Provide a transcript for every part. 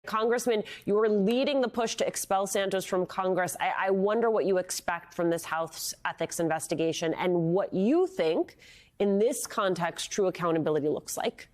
Congressman, you were leading the push to expel Santos from Congress. I wonder what you expect from this House ethics investigation and what you think, in this context, true accountability looks like.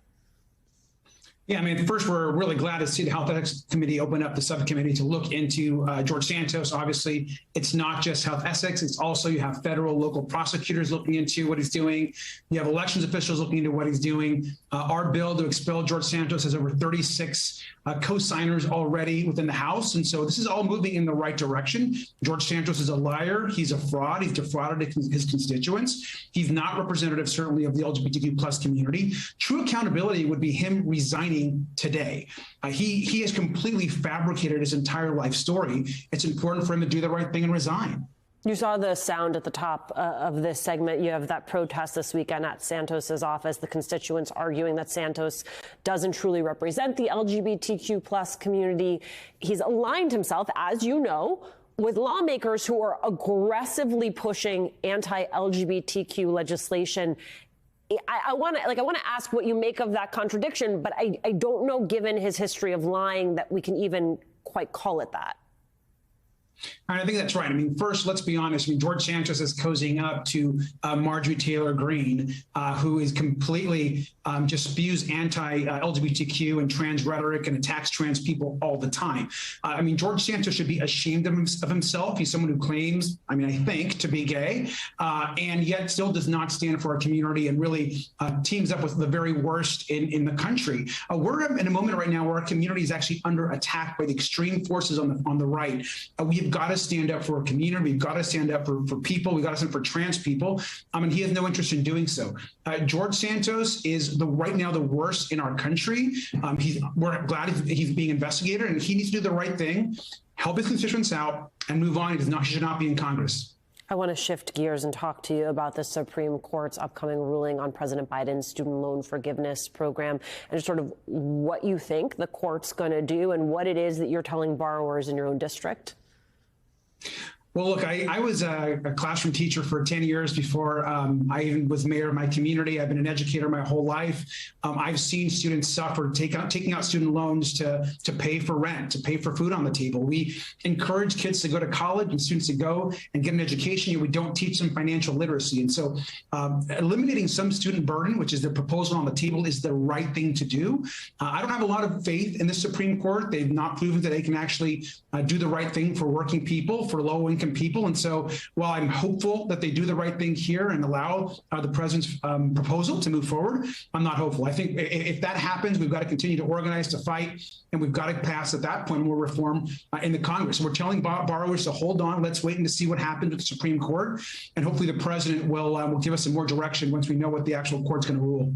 Yeah, I mean, first, we're really glad to see the Health Ethics Committee open up the subcommittee to look into George Santos. Obviously, it's not just health ethics. It's also you have federal, local prosecutors looking into what he's doing. You have elections officials looking into what he's doing. Our bill to expel George Santos has over 36 co-signers already within the House. And so this is all moving in the right direction. George Santos is a liar. He's a fraud. He's defrauded his constituents. He's not representative, certainly, of the LGBTQ plus community. True accountability would be him resigning today. He has completely fabricated his entire life story. It's important for him to do the right thing and resign. You saw the sound at the top of this segment. You have that protest this weekend at Santos's office, the constituents arguing that Santos doesn't truly represent the LGBTQ plus community. He's aligned himself, as you know, with lawmakers who are aggressively pushing anti-LGBTQ legislation. I want to ask what you make of that contradiction, but I don't know, given his history of lying, that we can even quite call it that. I think that's right. I mean, first, let's be honest. I mean, George Santos is cozying up to Marjorie Taylor Greene, who is completely just spews anti-LGBTQ and trans rhetoric and attacks trans people all the time. I mean, George Santos should be ashamed of himself. He's someone who claims, I mean, I think, to be gay, and yet still does not stand for our community and really teams up with the very worst in the country. We're in a moment right now where our community is actually under attack by the extreme forces on the right. We've got to stand up for our community. We've got to stand up for people. We've got to stand up for trans people. And he has no interest in doing so. George Santos is right now the worst in our country. We're glad he's being investigated, and he needs to do the right thing, help his constituents out, and move on. He should not be in Congress. I want to shift gears and talk to you about the Supreme Court's upcoming ruling on President Biden's student loan forgiveness program, and sort of what you think the court's going to do and what it is that you're telling borrowers in your own district. Well, look, I was a classroom teacher for 10 years before I even was mayor of my community. I've been an educator my whole life. I've seen students suffer taking out student loans to pay for rent, to pay for food on the table. We encourage kids to go to college and students to go and get an education, and we don't teach them financial literacy. And so eliminating some student burden, which is the proposal on the table, is the right thing to do. I don't have a lot of faith in the Supreme Court. They've not proven that they can actually do the right thing for working people, for low-income people. And so while I'm hopeful that they do the right thing here and allow the president's proposal to move forward, I'm not hopeful. I think if that happens, we've got to continue to organize, to fight, and we've got to pass at that point more reform in the Congress. We're telling borrowers to hold on. Let's wait and to see what happens with the Supreme Court. And hopefully the president will give us some more direction once we know what the actual court's going to rule.